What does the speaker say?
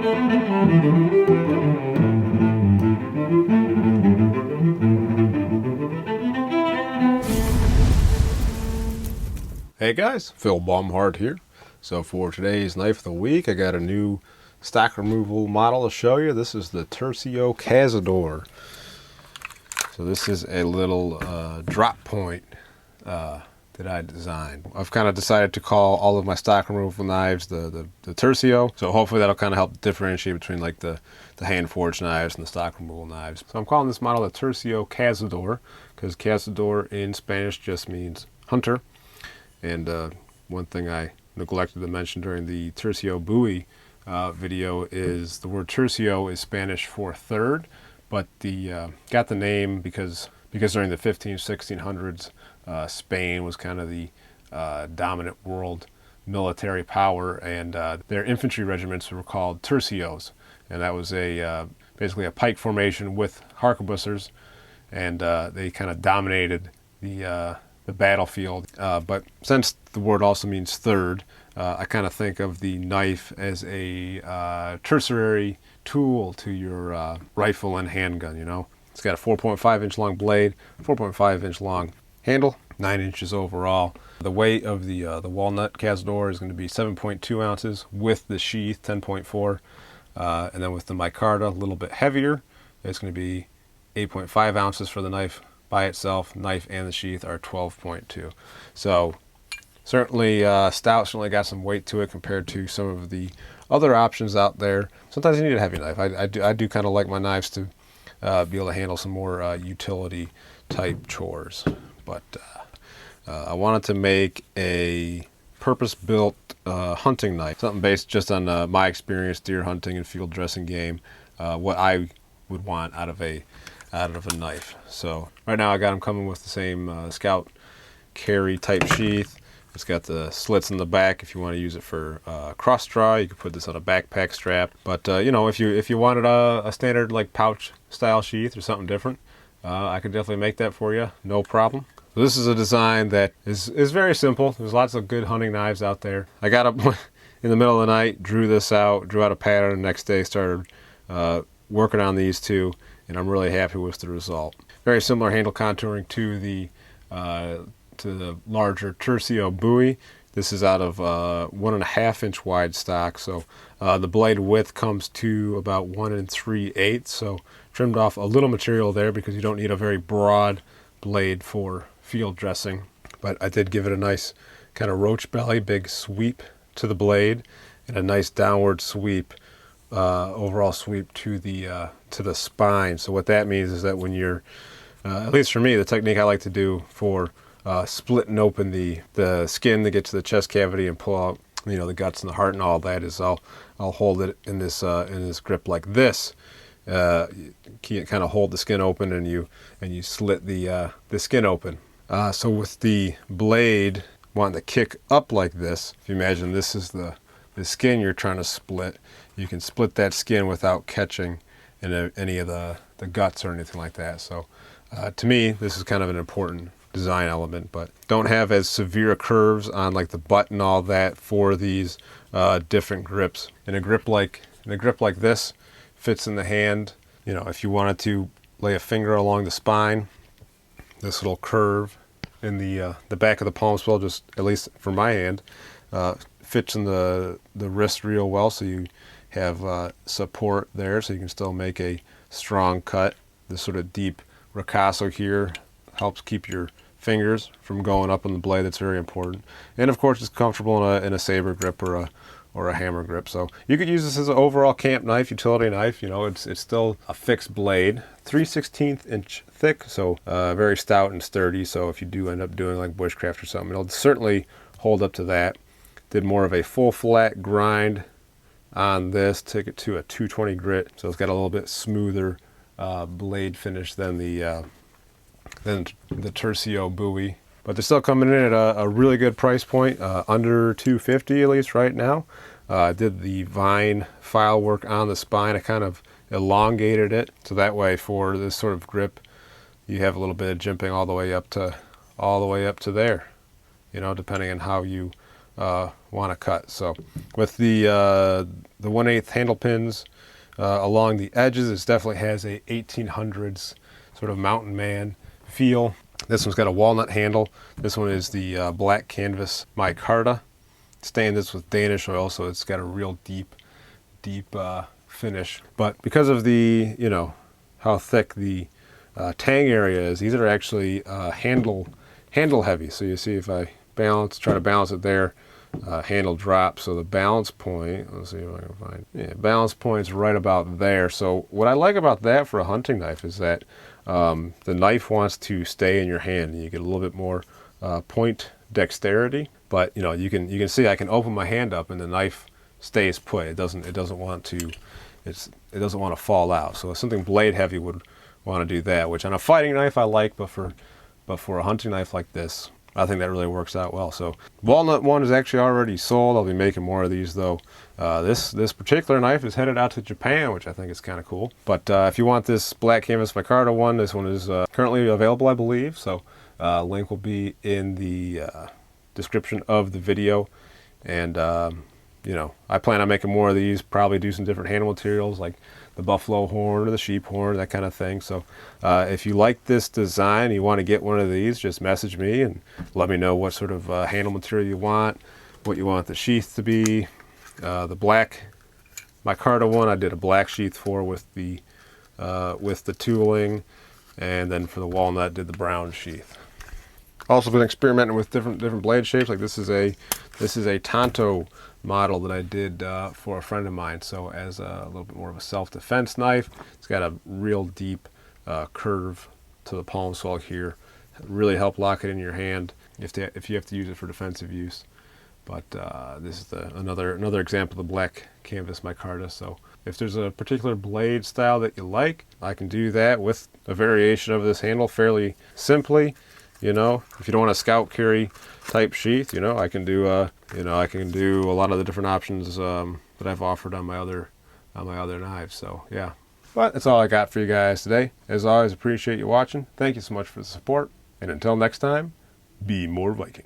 Hey guys, Phil Baumhart here. So for today's knife of the week, I got a new stock removal model to show you. This is the Tercio Cazador. So this is a little drop point that I designed. I've kind of decided to call all of my stock removal knives the Tercio. So hopefully that'll kind of help differentiate between like the hand forged knives and the stock removal knives. So I'm calling this model the Tercio Cazador because Cazador in Spanish just means hunter. And one thing I neglected to mention during the Tercio buoy video is the word tercio is Spanish for third, but the got the name because during the 1600s, Spain was kind of the dominant world military power, and their infantry regiments were called tercios, and that was basically a pike formation with harquebusiers, and they kind of dominated the battlefield. But since the word also means third, I kind of think of the knife as a tertiary tool to your rifle and handgun, you know. It's got a 4.5 inch long blade, 4.5 inch long handle, 9 inches overall. The weight of the walnut Cazador is going to be 7.2 ounces with the sheath, 10.4. And then with the micarta, a little bit heavier. It's going to be 8.5 ounces for the knife by itself. Knife and the sheath are 12.2. So certainly stout, certainly got some weight to it compared to some of the other options out there. Sometimes you need a heavy knife. I do kind of like my knives to be able to handle some more utility type chores. But I wanted to make a purpose-built hunting knife, something based just on my experience deer hunting and field dressing game, what I would want out of a knife. So right now I got them coming with the same Scout carry type sheath. It's got the slits in the back if you want to use it for cross draw. You could put this on a backpack strap. But you know, if you wanted a standard like pouch style sheath or something different, I could definitely make that for you, no problem. So this is a design that is very simple. There's lots of good hunting knives out there. I got up in the middle of the night, drew out a pattern. The next day started working on these two, and I'm really happy with the result. Very similar handle contouring to the larger Tercio buoy. This is out of 1.5 inch wide stock, so the blade width comes to about 1 3/8. So trimmed off a little material there because you don't need a very broad blade for field dressing. But I did give it a nice kind of roach belly, big sweep to the blade, and a nice downward sweep, overall sweep to the spine. So what that means is that when you're, at least for me, the technique I like to do for splitting open the skin to get to the chest cavity and pull out, you know, the guts and the heart and all that is I'll hold it in this grip like this. You kind of hold the skin open and you slit the skin open. So with the blade wanting to kick up like this, if you imagine this is the skin you're trying to split, you can split that skin without catching any of the guts or anything like that. So to me, this is kind of an important design element, but don't have as severe curves on like the butt and all that for these different grips. In a grip like this, fits in the hand. You know, if you wanted to lay a finger along the spine, this little curve in the back of the palm swell, just at least for my hand, fits in the wrist real well, so you have support there, so you can still make a strong cut. This sort of deep ricasso here helps keep your fingers from going up on the blade. That's very important. And of course, it's comfortable in a saber grip or a hammer grip. So you could use this as an overall camp knife, utility knife. You know, it's still a fixed blade, 3/16 inch thick, so very stout and sturdy. So if you do end up doing like bushcraft or something, it'll certainly hold up to that. Did more of a full flat grind on this, took it to a 220 grit, so it's got a little bit smoother blade finish than the Tercio buoy. But they're still coming in at a really good price point, under $250 at least right now. I did the vine file work on the spine. I kind of elongated it, so that way for this sort of grip, you have a little bit of jimping all the way up to there, you know, depending on how you want to cut. So with the the 1/8 handle pins along the edges. It definitely has a 1800s sort of mountain man feel. This one's got a walnut handle. This one is the black canvas micarta. Stained this with Danish oil, so it's got a real deep finish. But because of the, you know, how thick the tang area is, these are actually handle heavy. So you see if I try to balance it there, handle drop. So the balance point, let's see if I can find, yeah, balance point's right about there. So what I like about that for a hunting knife is that the knife wants to stay in your hand, and you get a little bit more point dexterity. But you know, you can see I can open my hand up and the knife stays put. It doesn't want to fall out. So something blade heavy would want to do that, which on a fighting knife I like, but for a hunting knife like this, I think that really works out well. So walnut one is actually already sold. I'll be making more of these though. This particular knife is headed out to Japan, which I think is kind of cool. But if you want this black canvas micarta one, this one is currently available, I believe. So link will be in the description of the video. And you know, I plan on making more of these, probably do some different handle materials like the buffalo horn or the sheep horn, that kind of thing. So if you like this design, you want to get one of these, just message me and let me know what sort of handle material you want, what you want the sheath to be. The black micarta one I did a black sheath for with the tooling, and then for the walnut did the brown sheath. Also been experimenting with different blade shapes. Like this is a Tonto model that I did for a friend of mine. So as a little bit more of a self-defense knife, it's got a real deep curve to the palm swell here. Really help lock it in your hand if you have to use it for defensive use. But this is another example of the black canvas micarta. So if there's a particular blade style that you like, I can do that with a variation of this handle fairly simply. You know, if you don't want a scout carry type sheath, you know, I can do I can do a lot of the different options that I've offered on my other knives. So yeah, but that's all I got for you guys today. As always, appreciate you watching. Thank you so much for the support, and until next time, be more Viking.